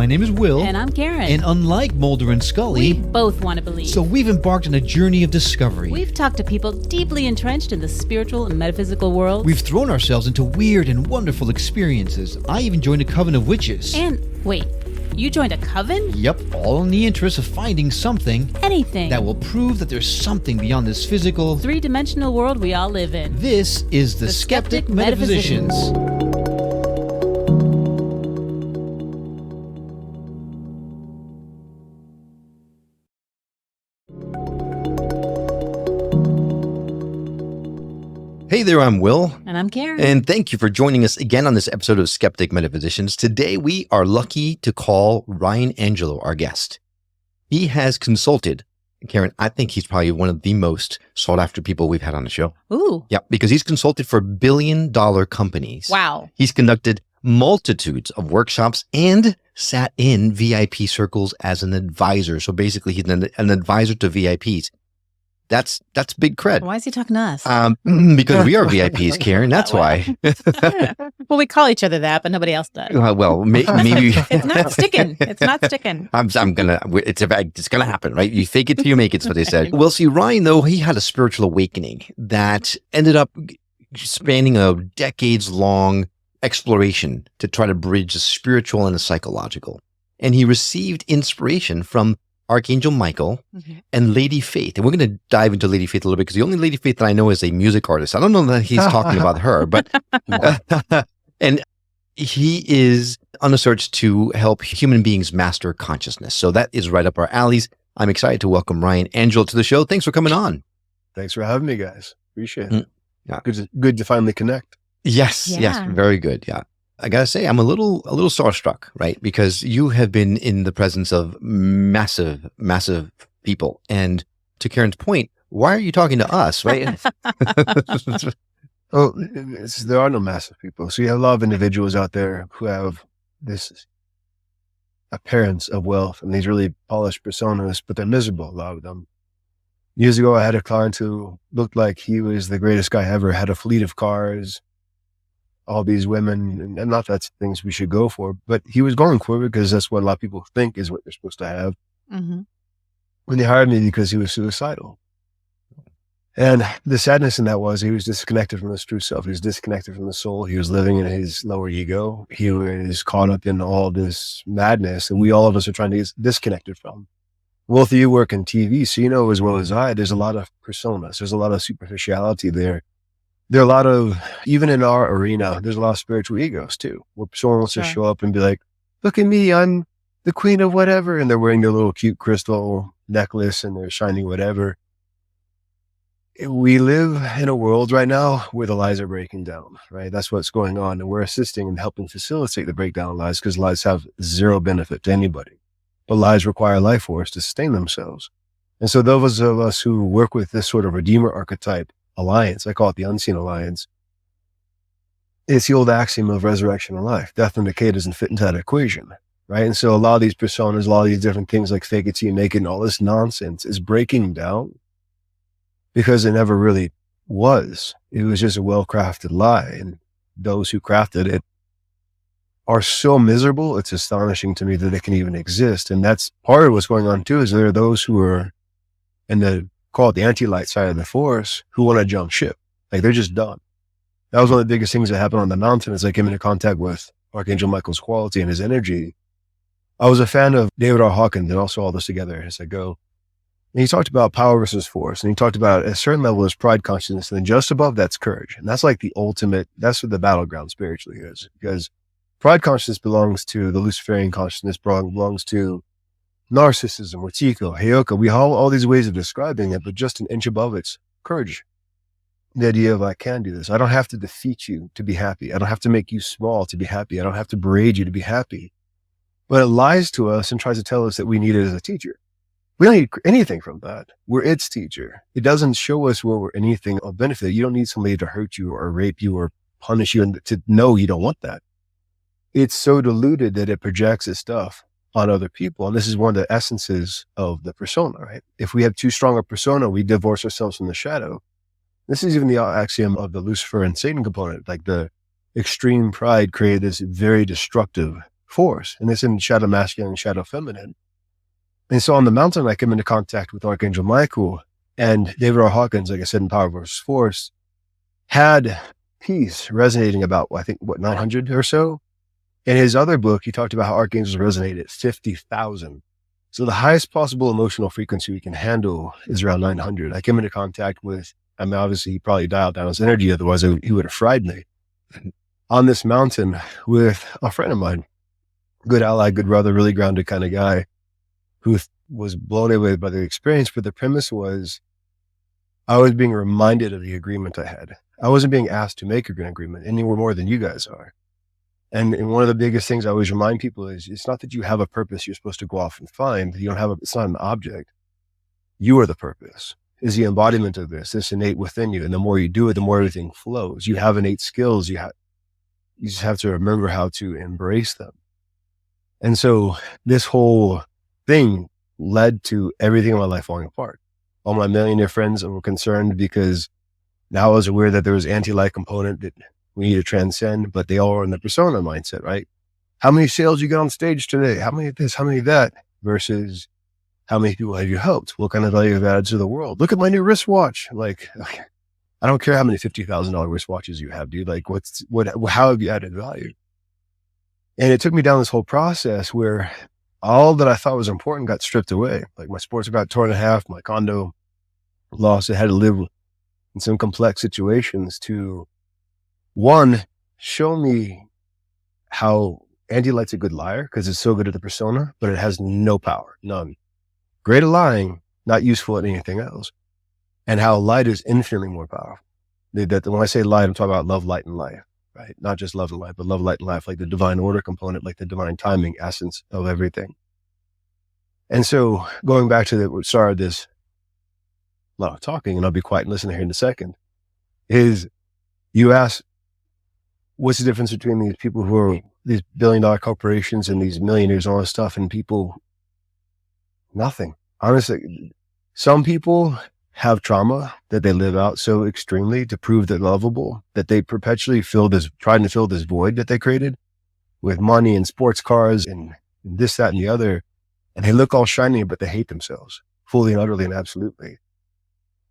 My name is Will. And I'm Karen. And unlike Mulder and Scully, we both want to believe. So we've embarked on a journey of discovery. We've talked to people deeply entrenched in the spiritual and metaphysical world. We've thrown ourselves into weird and wonderful experiences. I even joined a coven of witches. And wait, you joined a coven? Yep, all in the interest of finding something. Anything. That will prove that there's something beyond this physical, three-dimensional world we all live in. This is the Skeptic Metaphysicians. Hey there, I'm Will. And I'm Karen. And thank you for joining us again on this episode of Skeptic Metaphysicians. Today, we are lucky to call Ryan Angelo our guest. He has consulted, Karen, I think he's probably one of the most sought after people we've had on the show. Ooh. Yeah, because he's consulted for billion-dollar companies. Wow. He's conducted multitudes of workshops and sat in VIP circles as an advisor. So basically, he's an advisor to VIPs. That's big cred. Why is he talking to us? Because we are VIPs, Karen. That's why. Well, we call each other that, but nobody else does. Well, maybe it's not sticking. It's not sticking. It's gonna happen, right? You fake it till you make it. Is what they said. Well, see, Ryan though, he had a spiritual awakening that ended up spanning a decades-long exploration to try to bridge the spiritual and the psychological, and he received inspiration from Archangel Michael and Lady Faith. And we're going to dive into Lady Faith a little bit because the only Lady Faith that I know is a music artist. I don't know that he's talking about her, but and he is on a search to help human beings master consciousness. So that is right up our alleys. I'm excited to welcome Ryan Angelo to the show. Thanks for coming on. Thanks for having me, guys. Appreciate it. Yeah. Good to finally connect. Yes, very good. Yeah. I gotta say, I'm a little starstruck, right? Because you have been in the presence of massive people. And to Karen's point, why are you talking to us, right? Oh, there are no massive people. So you have a lot of individuals out there who have this appearance of wealth and these really polished personas, but they're miserable, a lot of them. Years ago, I had a client who looked like he was the greatest guy ever, had a fleet of cars, all these women, and not that's things we should go for, but he was going for it because that's what a lot of people think is what they're supposed to have. Mm-hmm. When they hired me because he was suicidal. And the sadness in that was he was disconnected from his true self. He was disconnected from the soul. He was living in his lower ego. He was caught up in all this madness that all of us are trying to get disconnected from. Both of you work in TV, so you know as well as I, there's a lot of personas. There's a lot of superficiality there. There are a lot of, even in our arena, there's a lot of spiritual egos too, where someone wants to show up and be like, look at me, I'm the queen of whatever. And they're wearing their little cute crystal necklace and they're shining whatever. We live in a world right now where the lies are breaking down, right? That's what's going on. And we're assisting and helping facilitate the breakdown of lies because lies have zero benefit to anybody. But lies require life force to sustain themselves. And so those of us who work with this sort of redeemer archetype, alliance, I call it the unseen alliance. It's the old axiom of resurrection and life. Death and decay doesn't fit into that equation, right? And so a lot of these personas, a lot of these different things like fake it till you make it and all this nonsense is breaking down because it never really was. It was just a well-crafted lie. And those who crafted it are so miserable, it's astonishing to me that it can even exist. And that's part of what's going on too, is there are those who are in call it the anti-light side of the force who want to jump ship. Like they're just done. That was one of the biggest things that happened on the mountain as I came into contact with Archangel Michael's quality and his energy. I was a fan of David R. Hawkins and also all this together as I go. And he talked about power versus force. And he talked about at a certain level is pride consciousness. And then just above that's courage. And that's like the ultimate, that's what the battleground spiritually is. Because pride consciousness belongs to the Luciferian consciousness, belongs to narcissism, or Tico, Heyoka. We have all these ways of describing it, but just an inch above it's courage. The idea of I can do this. I don't have to defeat you to be happy. I don't have to make you small to be happy. I don't have to berate you to be happy. But it lies to us and tries to tell us that we need it as a teacher. We don't need anything from that. We're its teacher. It doesn't show us where we're anything of benefit. You don't need somebody to hurt you or rape you or punish you and to know you don't want that. It's so diluted that it projects its stuff on other people. And this is one of the essences of the persona, right? If we have too strong a persona, we divorce ourselves from the shadow. This is even the axiom of the Lucifer and Satan component. Like the extreme pride created this very destructive force, and it's in shadow masculine and shadow feminine. And so on the mountain, I came into contact with Archangel Michael, and David R. Hawkins, like I said, in Power versus Force, had peace resonating about, I think, 900 or so. In his other book, he talked about how archangels resonate at 50,000. So the highest possible emotional frequency we can handle is around 900. I came into contact with, I mean, obviously he probably dialed down his energy, otherwise he would have fried me. On this mountain with a friend of mine, good ally, good brother, really grounded kind of guy, who was blown away by the experience. But the premise was, I was being reminded of the agreement I had. I wasn't being asked to make an agreement any more than you guys are. And one of the biggest things I always remind people is, it's not that you have a purpose you're supposed to go off and find. You don't have it's not an object. You are the purpose, is the embodiment of this innate within you. And the more you do it, the more everything flows. You have innate skills. You just have to remember how to embrace them. And so this whole thing led to everything in my life falling apart. All my millionaire friends were concerned because now I was aware that there was anti-light component that we need to transcend, but they all are in the persona mindset, right? How many sales you get on stage today? How many of this? How many of that? Versus how many people have you helped? What kind of value have you added to the world? Look at my new wristwatch. Like, I don't care how many $50,000 wristwatches you have, dude. Like, how have you added value? And it took me down this whole process where all that I thought was important got stripped away. Like my sports got torn in half, my condo lost. I had to live in some complex situations to, one, show me how anti-light's a good liar because it's so good at the persona, but it has no power, none. Great at lying, not useful at anything else. And how light is infinitely more powerful. That when I say light, I'm talking about love, light, and life, right? Not just love and light, but love, light, and life, like the divine order component, like the divine timing essence of everything. And so going back to the start of this, a lot of talking, and I'll be quiet and listen here in a second, is you ask, what's the difference between these people who are these billion-dollar corporations and these millionaires and all this stuff and people? Nothing. Honestly, some people have trauma that they live out so extremely to prove they're lovable that they perpetually trying to fill this void that they created with money and sports cars and this, that, and the other. And they look all shiny, but they hate themselves fully and utterly and absolutely.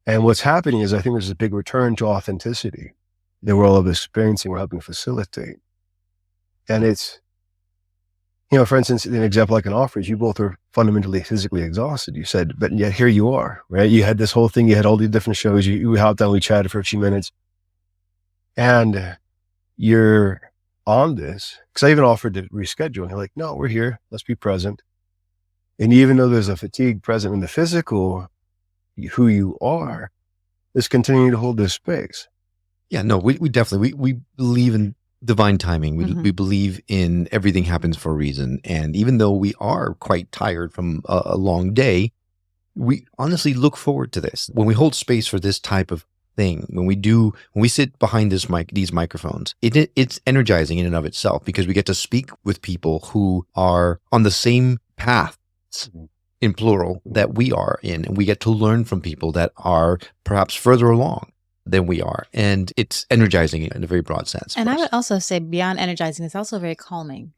And what's happening is I think there's a big return to authenticity that we're all experiencing, we're helping facilitate. And it's, for instance, an example I can offer is you both are fundamentally physically exhausted, you said, but yet here you are, right? You had this whole thing, you had all these different shows, you hopped on, we chatted for a few minutes, and you're on this, because I even offered to reschedule, and you're like, no, we're here, let's be present. And even though there's a fatigue present in the physical, who you are is continuing to hold this space. Yeah, no, we definitely, we believe in divine timing. We believe in everything happens for a reason. And even though we are quite tired from a long day, we honestly look forward to this. When we hold space for this type of thing, when we sit behind these microphones, it's energizing in and of itself because we get to speak with people who are on the same path, in plural, that we are in. And we get to learn from people that are perhaps further along than we are. And it's energizing in a very broad sense. And I would also say beyond energizing, it's also very calming.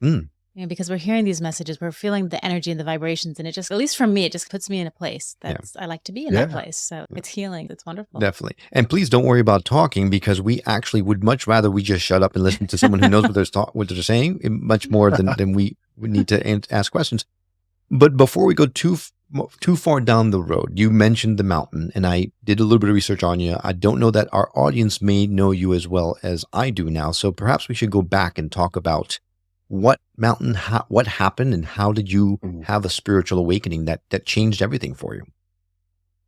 Because we're hearing these messages, we're feeling the energy and the vibrations. And it just, at least for me, it just puts me in a place that's, I like to be in that place. So it's healing. It's wonderful. Definitely. And please don't worry about talking because we actually would much rather we just shut up and listen to someone who knows what they're saying much more than we would need to ask questions. But before we go too far down the road, you mentioned the mountain, and I did a little bit of research on you. I don't know that our audience may know you as well as I do now, so perhaps we should go back and talk about what mountain, what happened, and how did you have a spiritual awakening that changed everything for you?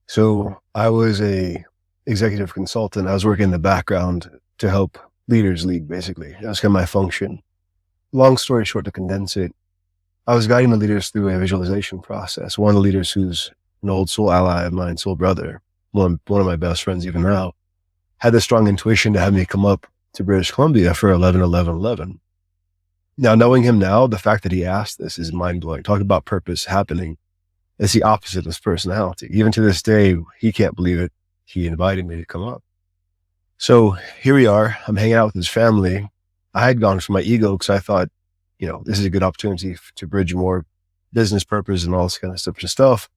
So I was a executive consultant. I was working in the background to help leaders lead, basically. That was kind of my function. Long story short, to condense it, I was guiding the leaders through a visualization process. One of the leaders who's an old soul ally of mine, soul brother, one of my best friends even now, had this strong intuition to have me come up to British Columbia for 11-11-11. Now, knowing him now, the fact that he asked this is mind-blowing. Talk about purpose happening. It's the opposite of his personality. Even to this day, he can't believe it. He invited me to come up. So here we are. I'm hanging out with his family. I had gone for my ego because I thought, this is a good opportunity to bridge more business purpose and all this kind of stuff.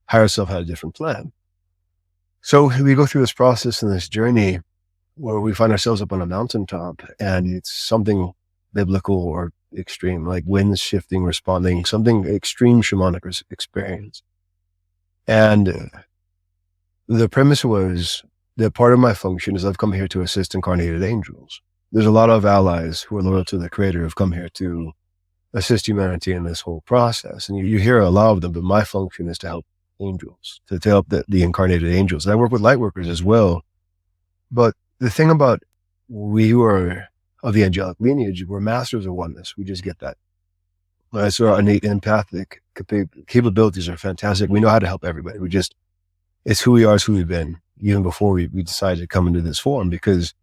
Higher self had a different plan. So we go through this process and this journey where we find ourselves up on a mountaintop, and it's something biblical or extreme, like winds shifting, responding, something extreme shamanic experience. And the premise was that part of my function is I've come here to assist incarnated angels. There's a lot of allies who are loyal to the Creator who've come here to assist humanity in this whole process. And you hear a lot of them, but my function is to help angels, to help the incarnated angels. And I work with light workers as well. But the thing about we who are of the angelic lineage, we're masters of oneness. We just get that. Right? So our innate empathic capabilities are fantastic. We know how to help everybody. It's who we are, it's who we've been, even before we decided to come into this form. Because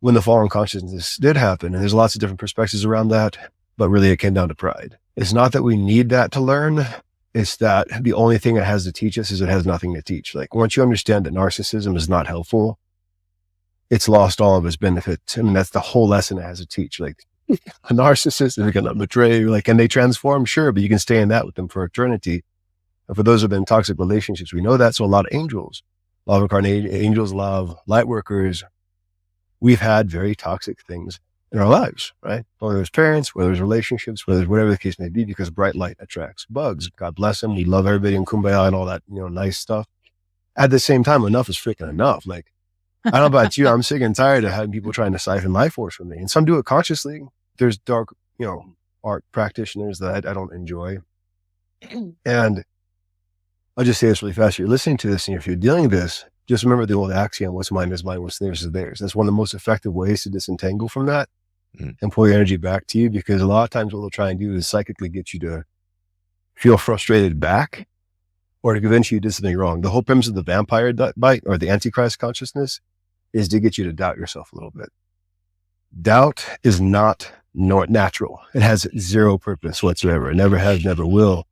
when the fallen consciousness did happen, and there's lots of different perspectives around that, but really it came down to pride. It's not that we need that to learn. It's that the only thing it has to teach us is it has nothing to teach. Like once you understand that narcissism is not helpful, it's lost all of its benefits. I mean, that's the whole lesson it has to teach. Like a narcissist is going to betray you. Like, can they transform? Sure, but you can stay in that with them for eternity. And for those who have been in toxic relationships, we know that. So a lot of angels, a lot of incarnate angels, a lot of light workers, we've had very toxic things in our lives, right? Whether it's parents, whether it's relationships, whether it's whatever the case may be, because bright light attracts bugs. God bless them. We love everybody in Kumbaya and all that, nice stuff. At the same time, enough is freaking enough. Like, I don't know about you. I'm sick and tired of having people trying to siphon life force from me. And some do it consciously. There's dark, art practitioners that I don't enjoy. And I'll just say this really fast. You're listening to this, and if you're dealing with this, just remember the old axiom, what's mine is mine, what's theirs is theirs. That's one of the most effective ways to disentangle from that and pull your energy back to you, because a lot of times what they'll try and do is psychically get you to feel frustrated back or to convince you you did something wrong. The whole premise of the vampire bite or the Antichrist consciousness is to get you to doubt yourself a little bit. Doubt is not natural. It has zero purpose whatsoever. It never has, never will.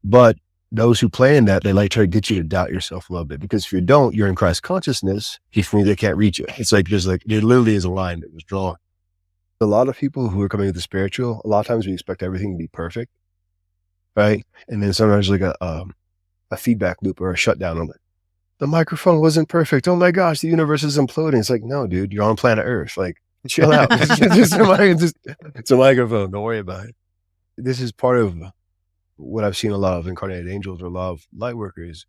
But those who play in that, they like try to get you to doubt yourself a little bit, because if you don't, you're in Christ consciousness, they can't reach you. It's like, there literally is a line that was drawn. A lot of people who are coming to the spiritual, a lot of times we expect everything to be perfect, right? And then sometimes like a feedback loop or a shutdown on it. The microphone wasn't perfect. Oh my gosh, the universe is imploding. It's like, no, dude, you're on planet Earth. Like, chill out. It's a microphone. Don't worry about it. This is part of what I've seen a lot of incarnated angels or a lot of light workers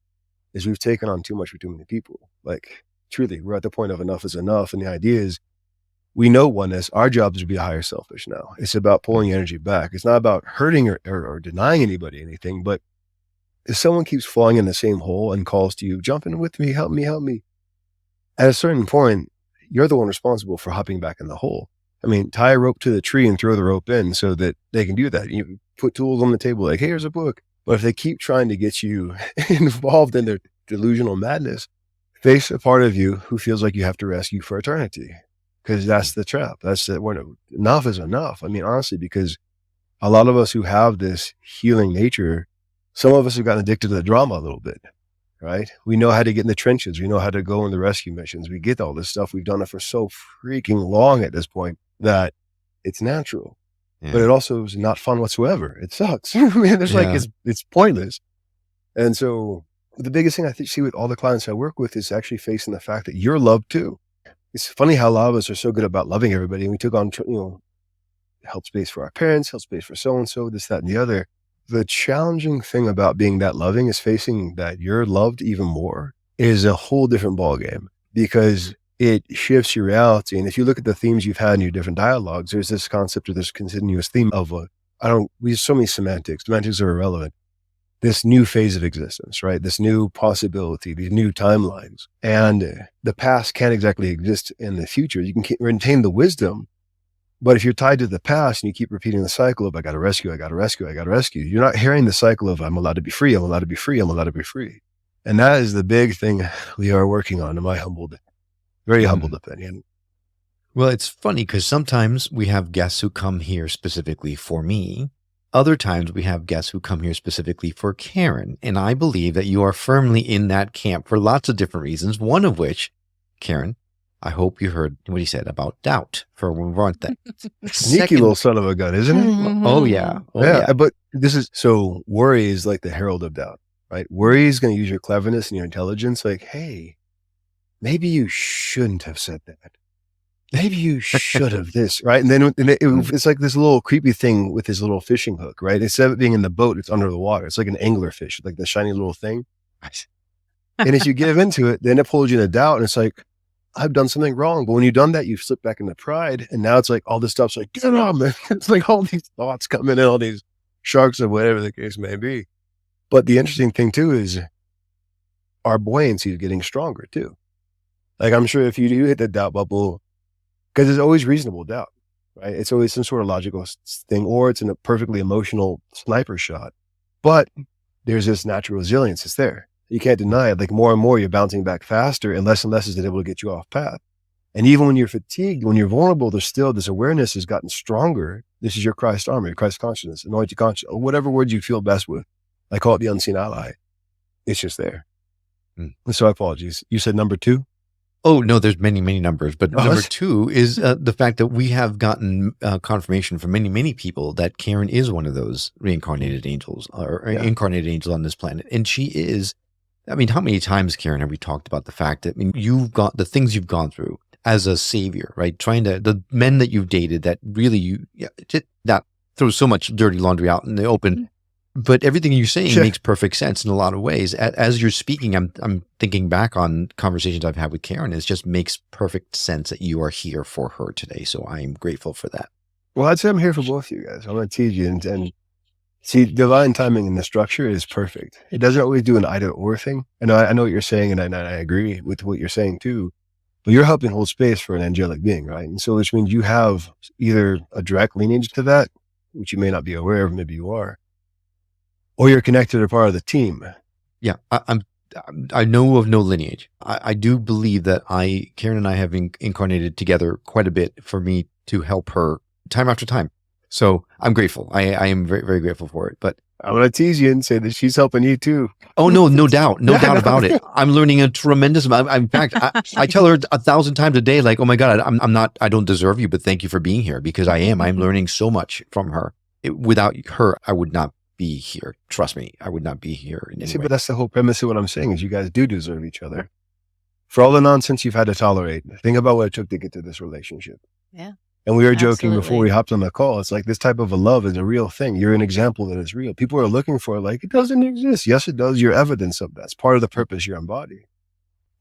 is we've taken on too much for too many people. Like, truly, we're at the point of enough is enough. And the idea is we know oneness. Our job is to be a higher selfish now. It's about pulling energy back. It's not about hurting or denying anybody anything, but if someone keeps falling in the same hole and calls to you, jump in with me, help me, at a certain point, you're the one responsible for hopping back in the hole. I mean, tie a rope to the tree and throw the rope in so that they can do that. You put tools on the table like, hey, here's a book. But if they keep trying to get you involved in their delusional madness, face a part of you who feels like you have to rescue for eternity. Because that's the trap. Enough is enough. I mean, honestly, because a lot of us who have this healing nature, some of us have gotten addicted to the drama a little bit, right? We know how to get in the trenches. We know how to go in the rescue missions. We get all this stuff. We've done it for so freaking long at this point that it's natural. Yeah. But it also is not fun whatsoever. It sucks. I mean, it's pointless. And so the biggest thing I see with all the clients I work with is actually facing the fact that you're loved too. It's funny how a lot of us are so good about loving everybody. And we took on, help space for our parents, help space for so-and-so, this, that, and the other. The challenging thing about being that loving is facing that you're loved even more is a whole different ballgame, because it shifts your reality. And if you look at the themes you've had in your different dialogues, there's this concept or this continuous theme of we have so many semantics. Semantics are irrelevant. This new phase of existence, right? This new possibility, these new timelines. And the past can't exactly exist in the future. You can retain the wisdom, but if you're tied to the past and you keep repeating the cycle of, I got to rescue, you're not hearing the cycle of, I'm allowed to be free, I'm allowed to be free, I'm allowed to be free. And that is the big thing we are working on, in my very humbled opinion. Well, it's funny because sometimes we have guests who come here specifically for me. Other times we have guests who come here specifically for Karen. And I believe that you are firmly in that camp for lots of different reasons. One of which, Karen, I hope you heard what he said about doubt for when we weren't that. Sneaky little son of a gun, isn't it? Oh, yeah. Oh, yeah. But so worry is like the herald of doubt, right? Worry is going to use your cleverness and your intelligence. Like, hey, maybe you shouldn't have said that. Maybe you should have this, right? And then it's like this little creepy thing with his little fishing hook, right? Instead of it being in the boat, it's under the water. It's like an angler fish, like the shiny little thing. And as you give into it, then it pulls you into doubt. And it's like, I've done something wrong. But when you've done that, you've slipped back into pride. And now it's like all this stuff's like, get on, man. It's like all these thoughts coming in, all these sharks or whatever the case may be. But the interesting thing too is our buoyancy is getting stronger too. Like I'm sure if you do hit the doubt bubble, because there's always reasonable doubt, right? It's always some sort of logical thing, or it's in a perfectly emotional sniper shot. But there's this natural resilience. It's there. You can't deny it. Like more and more, you're bouncing back faster, and less is it able to get you off path. And even when you're fatigued, when you're vulnerable, there's still this awareness has gotten stronger. This is your Christ armor, your Christ consciousness, anointed conscience, or whatever word you feel best with. I call it the unseen ally. It's just there. So apologies. You said number 2? Oh, no, there's many, many numbers. But number 2 is the fact that we have gotten confirmation from many, many people that Karen is one of those reincarnated angels or incarnated angels on this planet. And she is, I mean, how many times, Karen, have we talked about the fact that, I mean, you've got the things you've gone through as a savior, right? The men that you've dated that really that throws so much dirty laundry out in the open. But everything you're saying makes perfect sense in a lot of ways. As you're speaking, I'm thinking back on conversations I've had with Karen. It just makes perfect sense that you are here for her today. So I'm grateful for that. Well, I'd say I'm here for both of you guys. I'm going to tease you and see, divine timing in the structure is perfect. It doesn't always do an either or thing. And I know what you're saying, and I agree with what you're saying too. But you're helping hold space for an angelic being, right? And so which means you have either a direct lineage to that, which you may not be aware of, maybe you are, or you're connected or part of the team. Yeah, I know of no lineage. I do believe that Karen and I have incarnated together quite a bit for me to help her time after time. So I'm grateful. I am very, very grateful for it. But I'm going to tease you and say that she's helping you too. Oh, no doubt. No doubt about it. I'm learning a tremendous amount. In fact, I tell her 1,000 times a day, like, oh my God, I don't deserve you, but thank you for being here, because I'm learning so much from her. Without her, I would not be here. Trust me, I would not be here in any way. But that's the whole premise of what I'm saying is you guys do deserve each other. For all the nonsense you've had to tolerate, think about what it took to get to this relationship. Yeah. And we were joking before we hopped on the call. It's like this type of a love is a real thing. You're an example that is real. People are looking for it like, it doesn't exist. Yes, it does. You're evidence of that. It's part of the purpose you embody.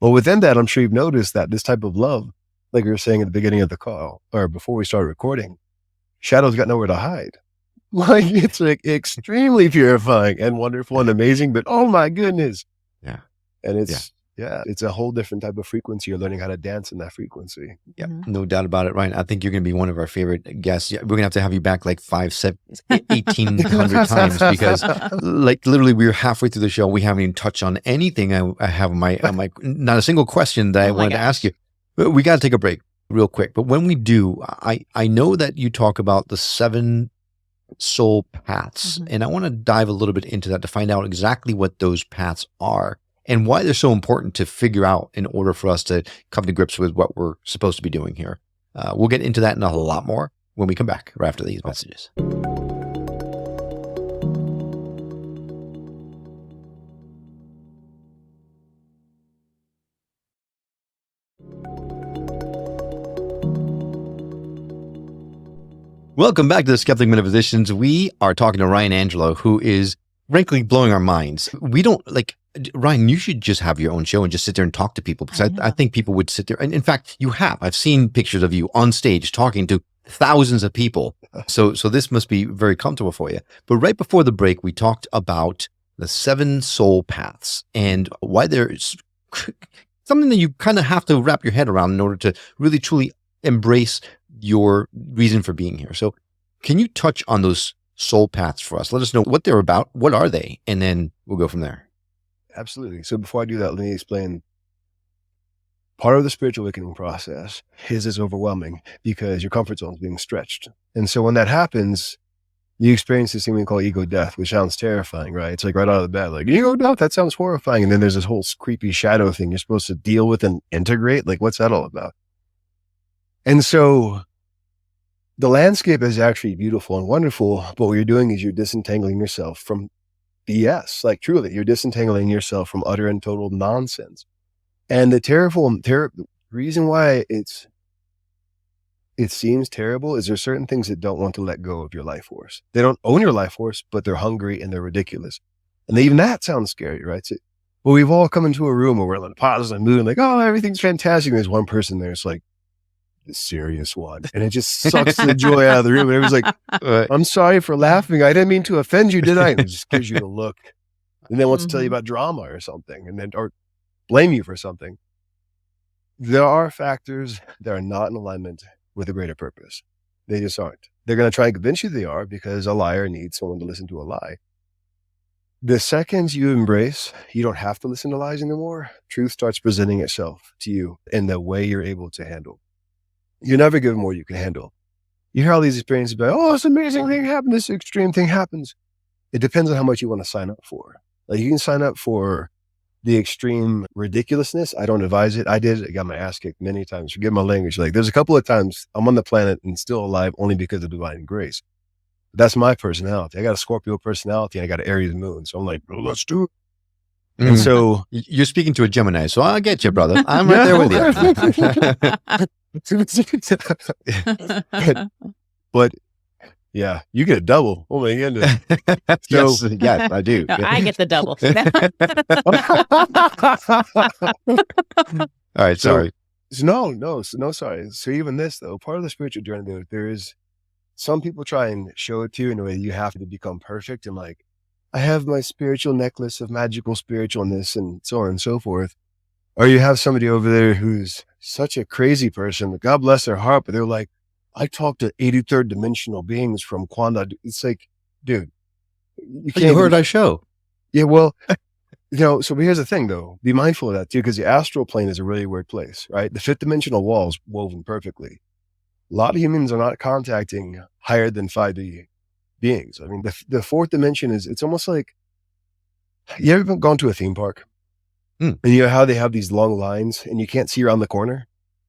Well, within that, I'm sure you've noticed that this type of love, like we were saying at the beginning of the call or before we started recording, shadows got nowhere to hide. Like it's like extremely purifying and wonderful and amazing, but oh my goodness. Yeah. And it's a whole different type of frequency. You're learning how to dance in that frequency. Yeah, no doubt about it, Ryan. I think you're going to be one of our favorite guests. We're going to have you back like 1,800 times, because like literally we're halfway through the show. We haven't even touched on anything I have on my, not a single question that I wanted to ask you. But we got to take a break real quick. But when we do, I know that you talk about the 7 soul paths, and I want to dive a little bit into that to find out exactly what those paths are and why they're so important to figure out in order for us to come to grips with what we're supposed to be doing here. We'll get into that and a lot more when we come back right after these messages. Welcome back to the Skeptic Metaphysicians. We are talking to Ryan Angelo, who is frankly blowing our minds. We don't Ryan, you should just have your own show and just sit there and talk to people, because I think people would sit there. And in fact, you have. I've seen pictures of you on stage talking to thousands of people. So this must be very comfortable for you. But right before the break, we talked about the 7 soul paths and why there's something that you kind of have to wrap your head around in order to really, truly embrace your reason for being here. So can you touch on those soul paths for us? Let us know what they're about. What are they? And then we'll go from there. Absolutely. So before I do that, let me explain. Part of the spiritual awakening process is overwhelming because your comfort zone is being stretched. And so when that happens, you experience this thing we call ego death, which sounds terrifying, right? It's like right out of the bat, like ego death, that sounds horrifying. And then there's this whole creepy shadow thing you're supposed to deal with and integrate. Like, what's that all about? And so the landscape is actually beautiful and wonderful, but what you're doing is you're disentangling yourself from BS. Like truly, you're disentangling yourself from utter and total nonsense. And the reason why it seems terrible is there's certain things that don't want to let go of your life force. They don't own your life force, but they're hungry and they're ridiculous. And even that sounds scary, right? So, well, we've all come into a room where we're in a positive mood, like, oh, everything's fantastic. And there's one person there, it's like the serious one. And it just sucks the joy out of the room. And everyone's like, I'm sorry for laughing. I didn't mean to offend you, did I? And it just gives you a look. And then wants to tell you about drama or something, and then or blame you for something. There are factors that are not in alignment with a greater purpose. They just aren't. They're going to try and convince you they are because a liar needs someone to listen to a lie. The second you embrace, you don't have to listen to lies anymore. Truth starts presenting itself to you in the way you're able to handle. You're never given more you can handle. You hear all these experiences about, oh, this amazing thing happened, this extreme thing happens. It depends on how much you want to sign up for. Like you can sign up for the extreme ridiculousness. I don't advise it. I did. I got my ass kicked many times. Forgive my language. Like there's a couple of times I'm on the planet and still alive only because of divine grace. That's my personality. I got a Scorpio personality and I got an Aries moon. So I'm like, well, let's do it. Mm. And so you're speaking to a Gemini. So I'll get you, brother. I'm right there with you. But yeah, you get a double. Oh my goodness. Yes, yes, I do. No, I get the double. All right, sorry. No, sorry. So even this though, part of the spiritual journey, there is some people try and show it to you in a way you have to become perfect and like, I have my spiritual necklace of magical spiritualness and so on and so forth. Or you have somebody over there who's such a crazy person, God bless their heart, but they're like, I talk to 83rd dimensional beings from Quanda. It's like, dude, you heard our show. Yeah, well, so here's the thing though, be mindful of that too, because the astral plane is a really weird place, right? The 5th dimensional wall is woven perfectly. A lot of humans are not contacting higher than 5D beings. I mean, the 4th dimension it's almost like, you ever gone to a theme park? And you know how they have these long lines and you can't see around the corner?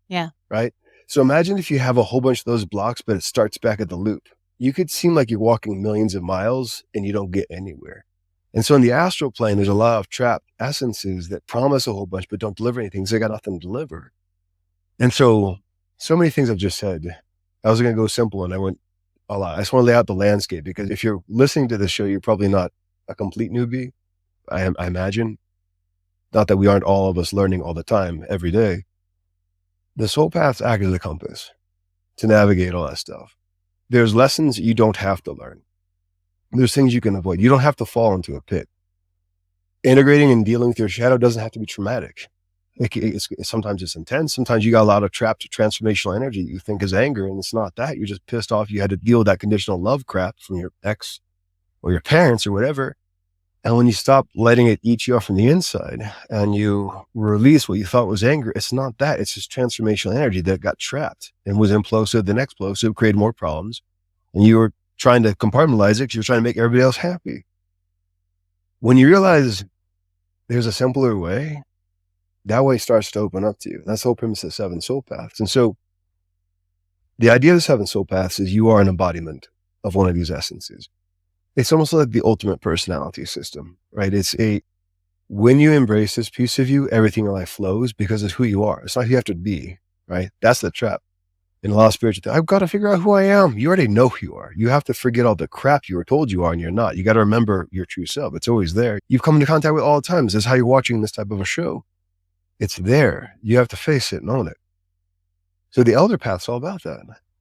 Yeah. Right? So imagine if you have a whole bunch of those blocks, but it starts back at the loop. You could seem like you're walking millions of miles and you don't get anywhere. And so in the astral plane, there's a lot of trapped essences that promise a whole bunch, but don't deliver anything. So they got nothing to deliver. And so many things I've just said, I was going to go simple and I went a lot. I just want to lay out the landscape because if you're listening to this show, you're probably not a complete newbie. I imagine. Not that we aren't all of us learning all the time, every day. The soul paths act as a compass to navigate all that stuff. There's lessons you don't have to learn. There's things you can avoid. You don't have to fall into a pit. Integrating and dealing with your shadow doesn't have to be traumatic. Sometimes it's intense. Sometimes you got a lot of trapped transformational energy that you think is anger, and it's not that. You're just pissed off. You had to deal with that conditional love crap from your ex or your parents or whatever. And when you stop letting it eat you up from the inside and you release what you thought was anger, it's not that. It's just transformational energy that got trapped and was implosive, then explosive, created more problems. And you were trying to compartmentalize it because you're trying to make everybody else happy. When you realize there's a simpler way, that way starts to open up to you. That's the whole premise of 7 soul paths. And so the idea of the 7 soul paths is you are an embodiment of one of these essences. It's almost like the ultimate personality system, right? When you embrace this piece of you, everything in life flows because it's who you are. It's not who you have to be, right? That's the trap. In a lot of spiritual things, I've got to figure out who I am. You already know who you are. You have to forget all the crap you were told you are and you're not. You got to remember your true self. It's always there. You've come into contact with it all the time. This is how you're watching this type of a show. It's there. You have to face it and own it. So the elder path's all about that.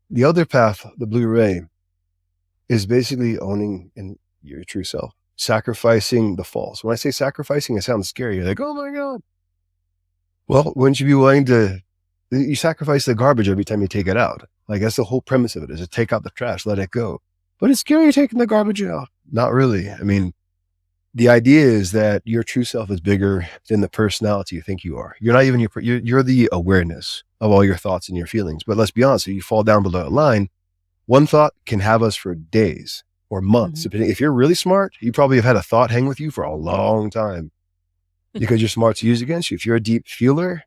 The elder path, the blue ray, is basically owning in your true self, sacrificing the false. When I say sacrificing, it sounds scary. You're like, oh my God. Well, wouldn't you be willing to, you sacrifice the garbage every time you take it out. Like that's the whole premise of it, is to take out the trash, let it go. But it's scary taking the garbage out. Not really. I mean, the idea is that your true self is bigger than the personality you think you are. You're not even you're the awareness of all your thoughts and your feelings. But let's be honest, if you fall down below that line, one thought can have us for days or months. Depending, if you're really smart, you probably have had a thought hang with you for a long time because you're smart to use against you. If you're a deep feeler,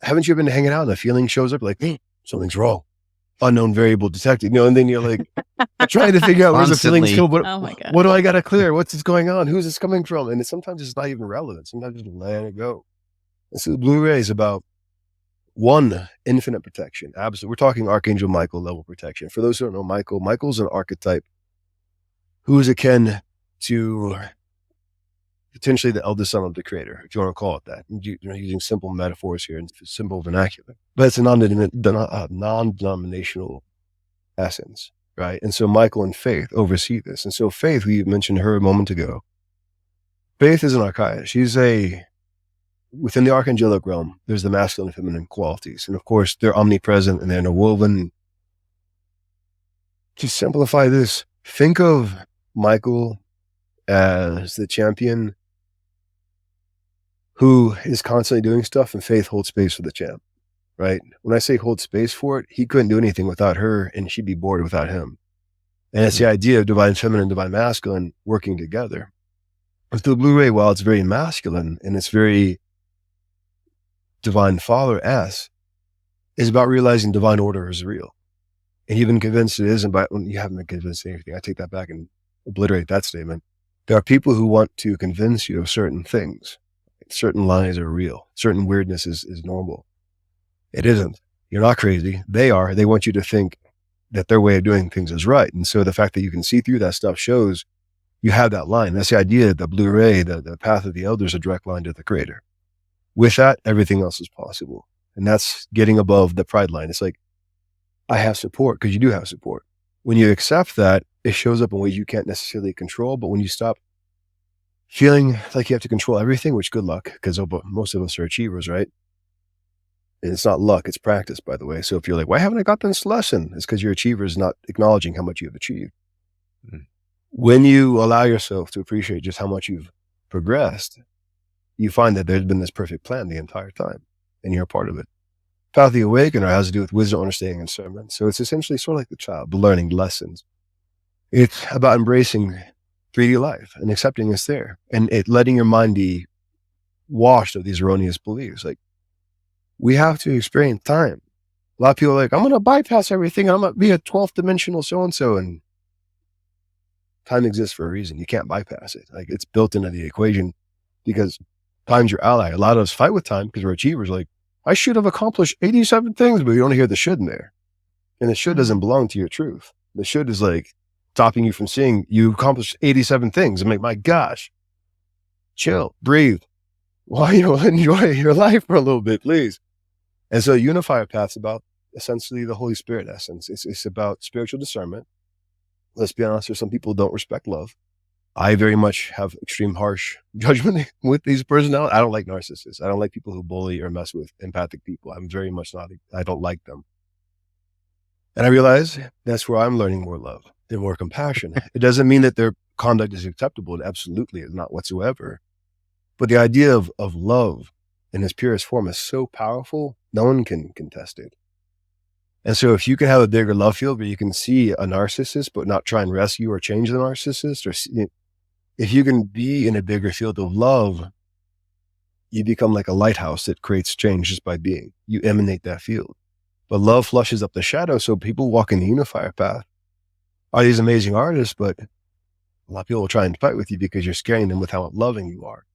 haven't you been hanging out and a feeling shows up like, hey, something's wrong. Unknown variable detected, and then you're like trying to figure out where's the feelings come. Oh my God. What do I got to clear? What's this going on? Who's this coming from? And sometimes it's not even relevant. Sometimes just let it go. And so the Blu-ray is about one, infinite protection. Absolutely. We're talking Archangel Michael level protection. For those who don't know Michael's an archetype who is akin to potentially the eldest son of the creator, if you want to call it that. You're using simple metaphors here and simple vernacular, but it's a non-denominational essence, right? And so Michael and Faith oversee this. And so Faith, we mentioned her a moment ago. Faith is an archetype. She's within the archangelic realm, there's the masculine and feminine qualities. And of course, they're omnipresent and they're interwoven. To simplify this, think of Michael as the champion who is constantly doing stuff, and Faith holds space for the champ, right? When I say hold space for it, he couldn't do anything without her, and she'd be bored without him. And it's the idea of divine feminine, divine masculine working together. With the Blu-ray, while it's very masculine and it's very divine father-esque, is about realizing divine order is real. And you've been convinced it isn't, but you haven't been convinced of anything. I take that back and obliterate that statement. There are people who want to convince you of certain things. Certain lies are real. Certain weirdness is normal. It isn't. You're not crazy. They are. They want you to think that their way of doing things is right. And so the fact that you can see through that stuff shows you have that line. That's the idea that the Blu-ray, the path of the elder, is a direct line to the creator. With that, everything else is possible. And that's getting above the pride line. It's like, I have support, because you do have support. When you accept that, it shows up in ways you can't necessarily control. But when you stop feeling like you have to control everything, which good luck, because most of us are achievers, right? And it's not luck, it's practice, by the way. So if you're like, why haven't I got this lesson? It's because your achiever is not acknowledging how much you have achieved. Mm. When you allow yourself to appreciate just how much you've progressed, you find that there's been this perfect plan the entire time, and you're a part of it. Path of the Awakener has to do with wisdom, understanding, and discernment. So it's essentially sort of like the child, learning lessons. It's about embracing 3D life and accepting it's there, and letting your mind be washed of these erroneous beliefs. Like, we have to experience time. A lot of people are like, I'm going to bypass everything. I'm going to be a 12th dimensional so-and-so. And time exists for a reason. You can't bypass it. Like, it's built into the equation because time's your ally. A lot of us fight with time because we're achievers. Like, I should have accomplished 87 things, but you don't hear the should in there. And the should doesn't belong to your truth. The should is like stopping you from seeing you accomplished 87 things. I'm like, my gosh, chill, breathe. Why you enjoy your life for a little bit, please. And so Unifier Path's about essentially the Holy Spirit essence. It's about spiritual discernment. Let's be honest, there's some people who don't respect love. I very much have extreme harsh judgment with these personalities. I don't like narcissists. I don't like people who bully or mess with empathic people. I'm very much I don't like them. And I realize that's where I'm learning more love and more compassion. It doesn't mean that their conduct is acceptable. It absolutely is not whatsoever. But the idea of love in its purest form is so powerful, no one can contest it. And so if you can have a bigger love field where you can see a narcissist, but not try and rescue or change the narcissist, or if you can be in a bigger field of love, you become like a lighthouse that creates change just by being. You emanate that field. But love flushes up the shadow. So people walk in the Unifier Path are these amazing artists, but a lot of people will try and fight with you because you're scaring them with how loving you are.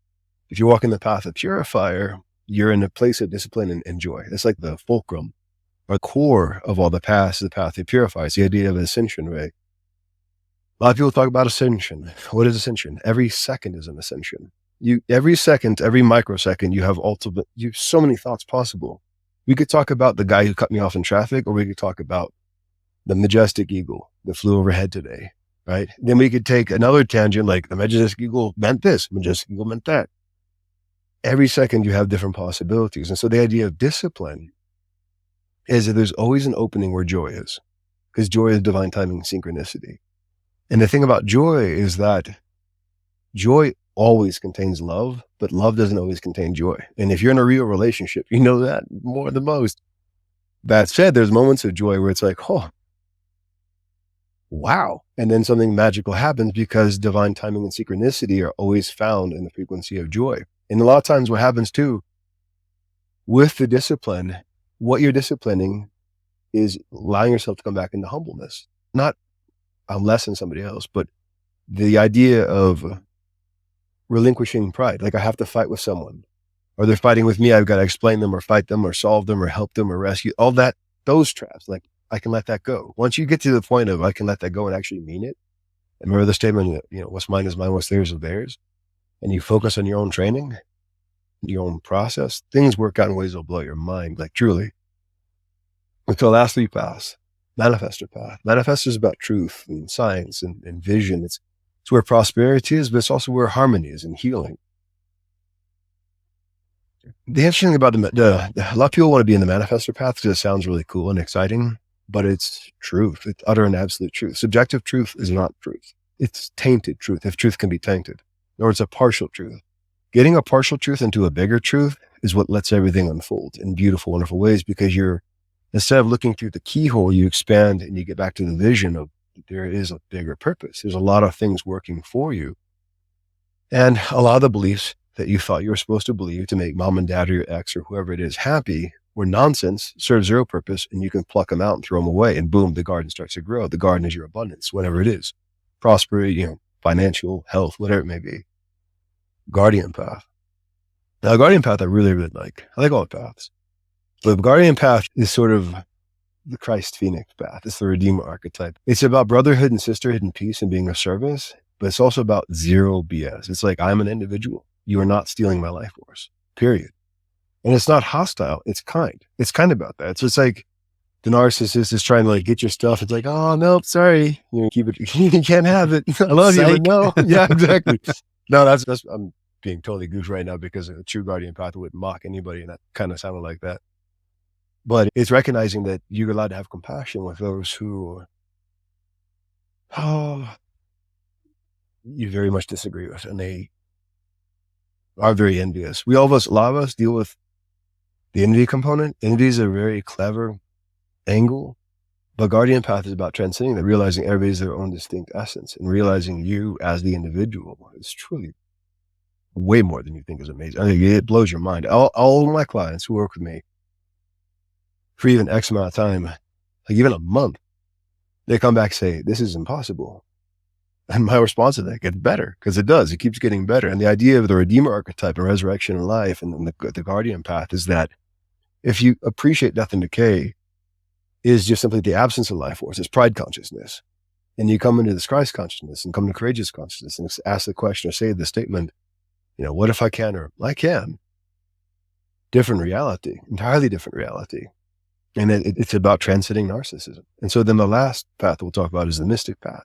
If you walk in the path of Purifier, you're in a place of discipline and joy. It's like the fulcrum or core of all the paths, the path of Purifier. It's the idea of ascension, right? A lot of people talk about ascension. What is ascension? Every second is an ascension. Every second, every microsecond, you have so many thoughts possible. We could talk about the guy who cut me off in traffic, or we could talk about the majestic eagle that flew overhead today, right? Then we could take another tangent, like the majestic eagle meant this, majestic eagle meant that. Every second you have different possibilities. And so the idea of discipline is that there's always an opening where joy is, because joy is divine timing and synchronicity. And the thing about joy is that joy always contains love, but love doesn't always contain joy. And if you're in a real relationship, you know that more than most. That said, there's moments of joy where it's like, oh, wow. And then something magical happens because divine timing and synchronicity are always found in the frequency of joy. And a lot of times what happens too, with the discipline, what you're disciplining is allowing yourself to come back into humbleness, not less than somebody else, but the idea of relinquishing pride. Like I have to fight with someone, or they're fighting with me. I've got to explain them or fight them or solve them or help them or rescue all that, those traps. Like I can let that go. Once you get to the point of I can let that go and actually mean it. And remember the statement, what's mine is mine, what's theirs is theirs. And you focus on your own training, your own process, things work out in ways that'll blow your mind, like truly. And so the last 3 paths, manifestor path. Manifestor is about truth and science and vision. It's where prosperity is, but it's also where harmony is and healing. The interesting thing about a lot of people want to be in the manifestor path because it sounds really cool and exciting, but it's truth. It's utter and absolute truth. Subjective truth is not truth. It's tainted truth, if truth can be tainted, or it's a partial truth. Getting a partial truth into a bigger truth is what lets everything unfold in beautiful, wonderful ways, because instead of looking through the keyhole, you expand and you get back to the vision of there is a bigger purpose. There's a lot of things working for you. And a lot of the beliefs that you thought you were supposed to believe to make mom and dad or your ex or whoever it is happy were nonsense, serve zero purpose, and you can pluck them out and throw them away. And boom, the garden starts to grow. The garden is your abundance, whatever it is. Prosperity, financial, health, whatever it may be. Guardian path. Now, guardian path I really, really like. I like all the paths. But the guardian path is sort of the Christ Phoenix path. It's the Redeemer archetype. It's about brotherhood and sisterhood and peace and being of service, but it's also about zero BS. It's like, I'm an individual. You are not stealing my life force, period. And it's not hostile. It's kind. It's kind about that. So it's like the narcissist is trying to get your stuff. It's like, oh, no, sorry. Keep it. You can't have it. I love you, but no. Yeah, exactly. No, that's, I'm being totally goofy right now because a true guardian path would mock anybody. And that kind of sounded like that. But it's recognizing that you're allowed to have compassion with those who, you very much disagree with, and they are very envious. A lot of us deal with the envy component. Envy is a very clever angle, but guardian path is about transcending that, realizing everybody's their own distinct essence, and realizing you as the individual is truly way more than you think is amazing. I think it blows your mind. All of my clients who work with me for even X amount of time, like even a month, they come back and say, this is impossible. And my response to that gets better, because it does. It keeps getting better. And the idea of the Redeemer archetype and resurrection and life and the guardian path is that if you appreciate death and decay is just simply the absence of life force, it's pride consciousness. And you come into this Christ consciousness and come to courageous consciousness and ask the question or say the statement, what if I can, or I can? Different reality, entirely different reality. And it's about transcending narcissism. And so then the last path we'll talk about is the mystic path.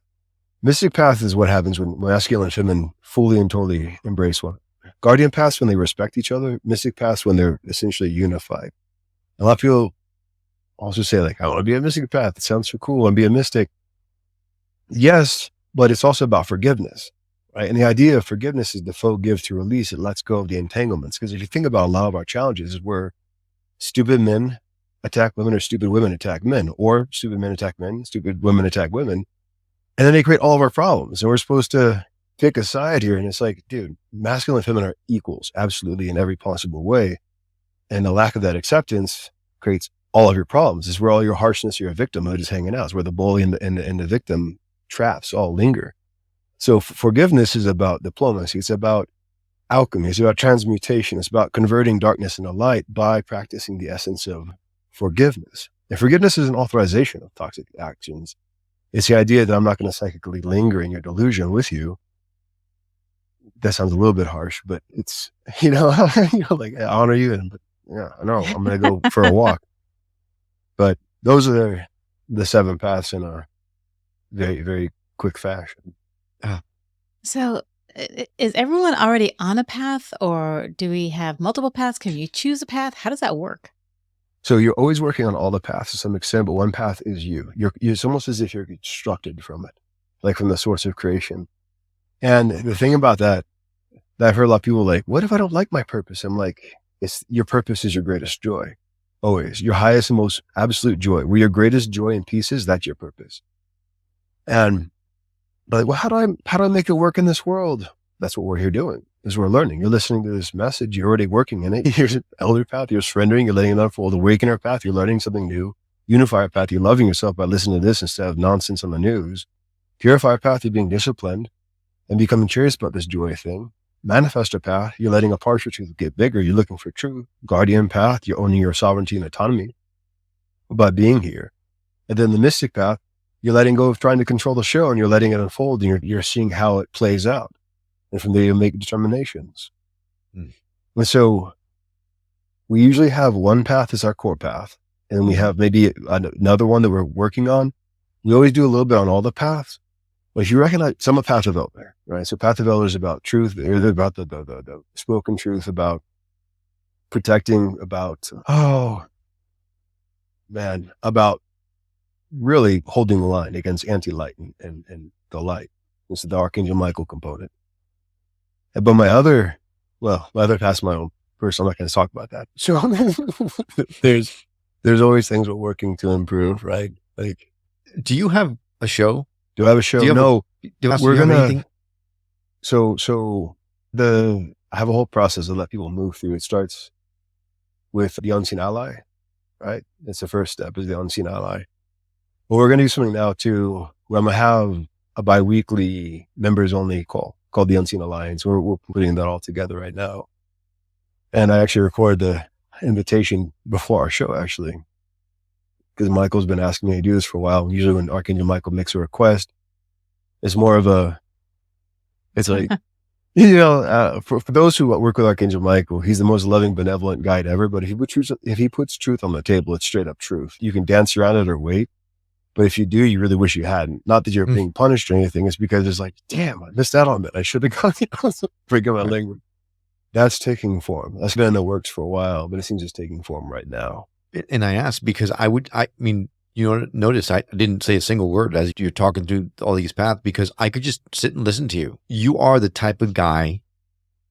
Mystic path is what happens when masculine and feminine fully and totally embrace one. Guardian paths when they respect each other. Mystic paths when they're essentially unified. A lot of people also say I want to be a mystic path. It sounds so cool. I want to be a mystic. Yes, but it's also about forgiveness, right? And the idea of forgiveness is to forgive to release. It lets go of the entanglements. Because if you think about a lot of our challenges, is where stupid men attack women, or stupid women attack men, or stupid men attack men, stupid women attack women. And then they create all of our problems. And we're supposed to pick a side here. And it's like, dude, masculine and feminine are equals, absolutely, in every possible way. And the lack of that acceptance creates all of your problems. It's where all your harshness, your victimhood is hanging out. It's where the bully and the victim traps all linger. So forgiveness is about diplomacy. It's about alchemy. It's about transmutation. It's about converting darkness into light by practicing the essence of forgiveness. And forgiveness is an authorization of toxic actions. It's the idea that I'm not going to psychically linger in your delusion with you. That sounds a little bit harsh, but it's, I honor you. But yeah, I know I'm going to go for a walk. But those are the 7 paths in a very, very quick fashion. So is everyone already on a path, or do we have multiple paths? Can you choose a path? How does that work? So you're always working on all the paths to some extent, but one path is you. It's almost as if you're constructed from it, like from the source of creation. And the thing about that I've heard a lot of people what if I don't like my purpose? I'm like, your purpose is your greatest joy. Always. Your highest and most absolute joy. Where your greatest joy and peace is, that's your purpose. And well, how do I make it work in this world? That's what we're here doing, is we're learning. You're listening to this message. You're already working in it. Here's an elder path. You're surrendering. You're letting it unfold. Awakener path. You're learning something new. Unifier path, you're loving yourself by listening to this instead of nonsense on the news. Purifier path, you're being disciplined and becoming curious about this joy thing. Manifestor path, you're letting a partial truth get bigger. You're looking for truth. Guardian path, you're owning your sovereignty and autonomy by being here. And then the mystic path, you're letting go of trying to control the show and you're letting it unfold and you're seeing how it plays out. And from there, you make determinations. And so we usually have one path as our core path. And then we have maybe another one that we're working on. We always do a little bit on all the paths. But if you recognize some of path of elder, right? So path of elder is about truth. They're about the spoken truth, about protecting, about, about really holding the line against anti-light and the light. This is the Archangel Michael component. But my other path's my own person. I'm not going to talk about that. So there's always things we're working to improve, right? Like, do you have a show? Do I have a show? No. We're gonna. I have a whole process to let people move through. It starts with the unseen ally, right? It's the first step, is the unseen ally. But we're gonna do something now too, where I'm gonna have a bi-weekly members only call called the Unseen Alliance. We're putting that all together right now, and I actually recorded the invitation before our show, actually, because Michael's been asking me to do this for a while. Usually when Archangel Michael makes a request, it's more of it's like, for those who work with Archangel Michael, he's the most loving, benevolent guide ever. But if he puts truth on the table, it's straight up truth. You can dance around it or wait. But if you do, you really wish you hadn't. Not that you're being punished or anything. It's because it's like, damn, I missed out on it. I should have gone, forget my language. That's taking form. That's been in the works for a while, but it seems it's taking form right now. And I asked because notice I didn't say a single word as you're talking through all these paths, because I could just sit and listen to you. You are the type of guy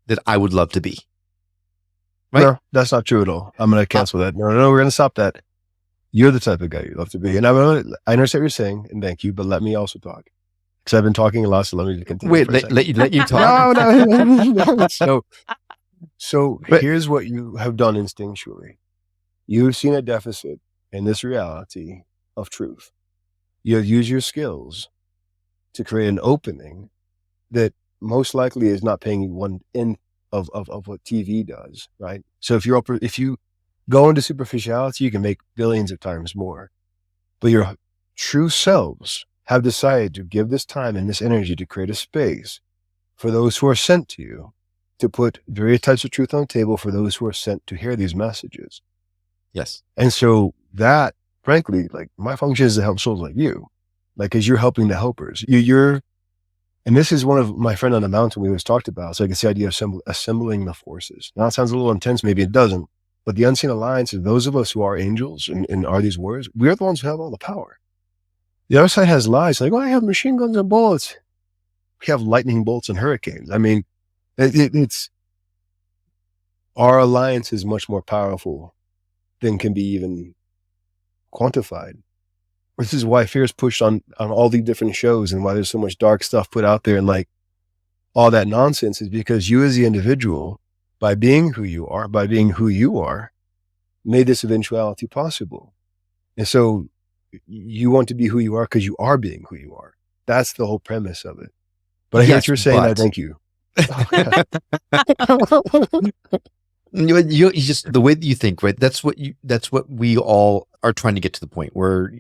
that I would love to be. Right? No, that's not true at all. I'm going to cancel that. No, we're going to stop that. You're the type of guy you'd love to be. And I understand what you're saying, and thank you, but let me also talk. Because I've been talking a lot, so let me continue. Wait, let you talk. No. So here's what you have done instinctually. You've seen a deficit in this reality of truth. You have used your skills to create an opening that most likely is not paying you one end of what TV does, right? So if you go into superficiality, you can make billions of times more. But your true selves have decided to give this time and this energy to create a space for those who are sent to you, to put various types of truth on the table for those who are sent to hear these messages. Yes. And so that, frankly, like, my function is to help souls like you, like, as you're helping the helpers. And this is one of my friend on the mountain we always talked about. So it's the idea of assembling the forces. Now it sounds a little intense, maybe it doesn't, but the Unseen Alliance is those of us who are angels and are these warriors. We are the ones who have all the power. The other side has lies, like, I have machine guns and bullets. We have lightning bolts and hurricanes. I mean, it's our alliance is much more powerful than can be even quantified. This is why fear is pushed on all the different shows, and why there's so much dark stuff put out there and like all that nonsense, is because you as the individual, by being who you are, made this eventuality possible. And so you want to be who you are because you are being who you are. That's the whole premise of it. But I hear what you're saying. I thank you. You just, the way that you think, right? That's what we all are trying to get to the point where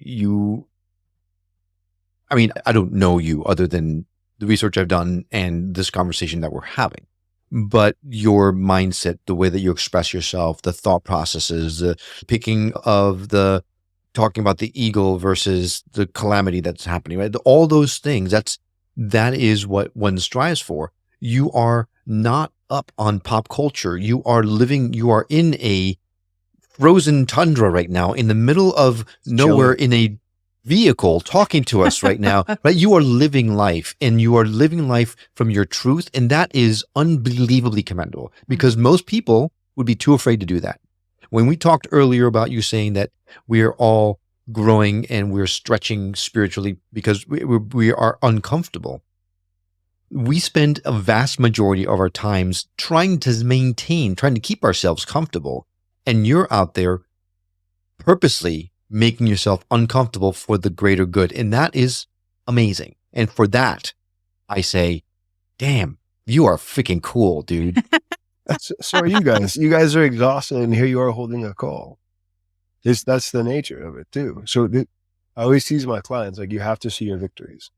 I don't know you other than the research I've done and this conversation that we're having, but your mindset, the way that you express yourself, the thought processes, the picking of talking about the eagle versus the calamity that's happening, right? All those things, that is what one strives for. You are not up on pop culture. You are in a frozen tundra right now, in the middle of nowhere, in a vehicle talking to us right now, right? You are living life, and you are living life from your truth. And that is unbelievably commendable, because most people would be too afraid to do that. When we talked earlier about you saying that we are all growing and we're stretching spiritually because we are uncomfortable, we spend a vast majority of our times trying to keep ourselves comfortable. And you're out there purposely making yourself uncomfortable for the greater good. And that is amazing. And for that, I say, damn, you are freaking cool, dude. So are you guys. You guys are exhausted, and here you are holding a call. That's the nature of it too. So I always tease my clients, like, you have to see your victories.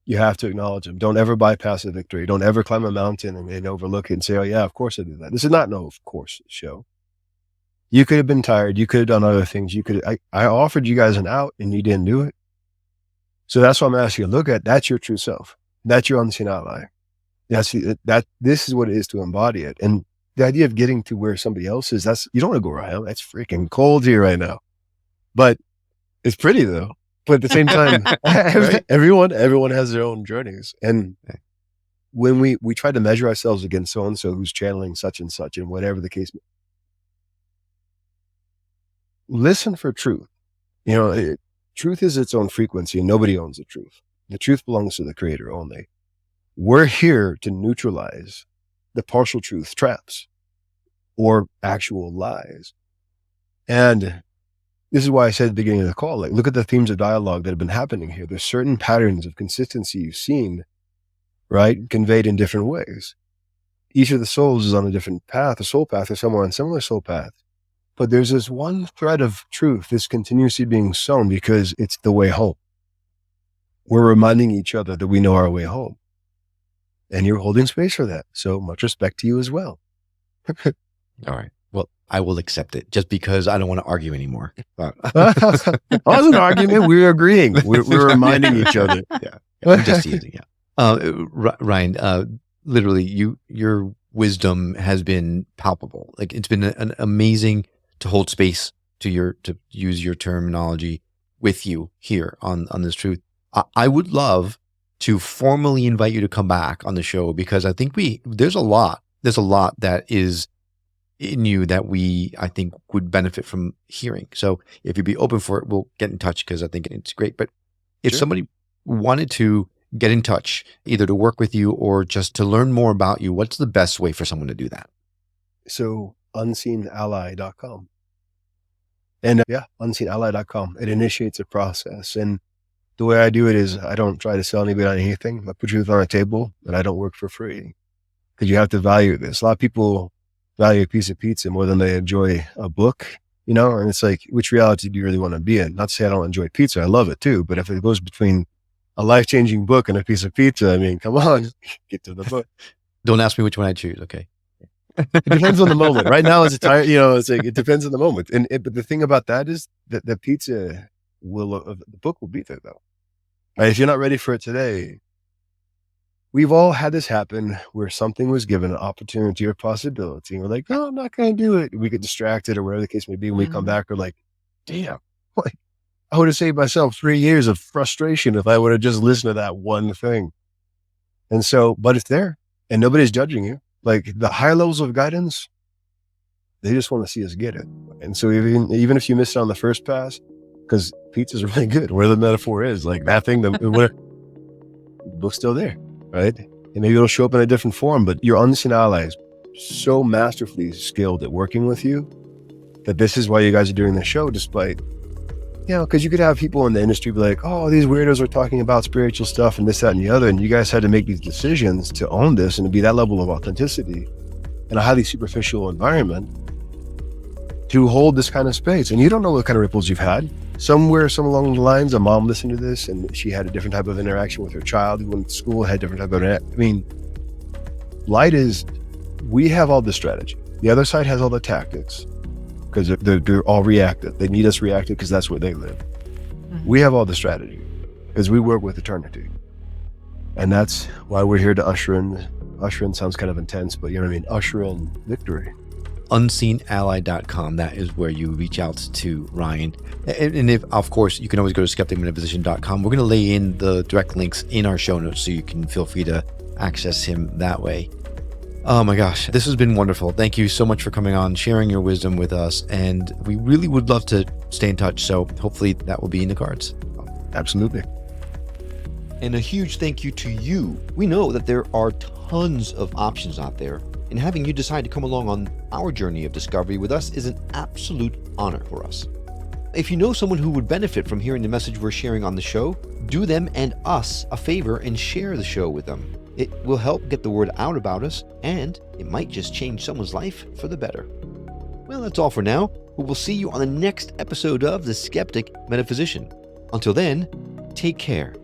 You have to acknowledge them. Don't ever bypass a victory. Don't ever climb a mountain and overlook it and say, oh yeah, of course I did that. This is not no of course show. You could have been tired. You could have done other things. I offered you guys an out and you didn't do it. So that's what I'm asking you to look at. That's your true self. That's your unseen ally. This is what it is to embody it. And the idea of getting to where somebody else is, you don't want to go around. That's freaking cold here right now. But it's pretty though. But at the same time, everyone has their own journeys. And when we try to measure ourselves against so-and-so who's channeling such and such and whatever the case may be, listen for truth. Truth is its own frequency and nobody owns the truth. The truth belongs to the creator only. We're here to neutralize the partial truth traps or actual lies. And this is why I said at the beginning of the call, like, look at the themes of dialogue that have been happening here. There's certain patterns of consistency you've seen, right? Conveyed in different ways. Each of the souls is on a different path, a soul path, or somewhere on a similar soul path. But there's this one thread of truth that's continuously being sown because it's the way home. We're reminding each other that we know our way home. And you're holding space for that. So much respect to you as well. All right. Well, I will accept it just because I don't want to argue anymore. It wasn't an argument. We're agreeing. We're reminding each other. Yeah. I'm just teasing. Yeah. Ryan, literally your wisdom has been palpable. Like, it's been an amazing to hold space to use your terminology with you here on this truth. I would love to formally invite you to come back on the show because I think there's a lot that is in you that I think would benefit from hearing. So if you'd be open for it, we'll get in touch because I think it's great. But if somebody wanted to get in touch, either to work with you or just to learn more about you, what's the best way for someone to do that? So unseenally.com. And unseenally.com. It initiates a process. And the way I do it is I don't try to sell anybody on anything. I put truth on a table, and I don't work for free because you have to value this. A lot of people value a piece of pizza more than they enjoy a book, and it's like, which reality do you really want to be in? Not to say I don't enjoy pizza. I love it too. But if it goes between a life-changing book and a piece of pizza, I mean, come on, get to the book. Don't ask me which one I choose. Okay. It depends on the moment. Right now, it's it's like, it depends on the moment. But the thing about that is that the pizza the book will be there though. Right? If you're not ready for it today, we've all had this happen where something was given an opportunity or possibility. And we're like, no, I'm not going to do it. We get distracted or whatever the case may be. When we come back, we're like, damn, I would have saved myself 3 years of frustration if I would have just listened to that one thing. And so, but it's there and nobody's judging you. Like, the high levels of guidance, they just want to see us get it. And so even if you missed it on the first pass, because pizza's really good, where the metaphor is, like that thing, the book's still there, right? And maybe it'll show up in a different form, but your unseen ally is so masterfully skilled at working with you that this is why you guys are doing the show, despite, because you could have people in the industry be like, oh, these weirdos are talking about spiritual stuff and this, that, and the other. And you guys had to make these decisions to own this and to be that level of authenticity in a highly superficial environment to hold this kind of space. And you don't know what kind of ripples you've had. Somewhere, along the lines, a mom listened to this and she had a different type of interaction with her child who went to school, had different type of light is, we have all the strategy. The other side has all the tactics because they're all reactive. They need us reactive because that's where they live. Mm-hmm. We have all the strategy because we work with eternity. And that's why we're here to usher in sounds kind of intense, but usher in victory. Unseenally.com. That is where you reach out to Ryan. And if, of course, you can always go to skepticmetaphysician.com. We're going to lay in the direct links in our show notes so you can feel free to access him that way. Oh my gosh, this has been wonderful. Thank you so much for coming on, sharing your wisdom with us. And we really would love to stay in touch. So hopefully that will be in the cards. Absolutely. And a huge thank you to you. We know that there are tons of options out there, and having you decide to come along on our journey of discovery with us is an absolute honor for us. If you know someone who would benefit from hearing the message we're sharing on the show, do them and us a favor and share the show with them. It will help get the word out about us, and it might just change someone's life for the better. Well, that's all for now, but we'll see you on the next episode of The Skeptic Metaphysician. Until then, take care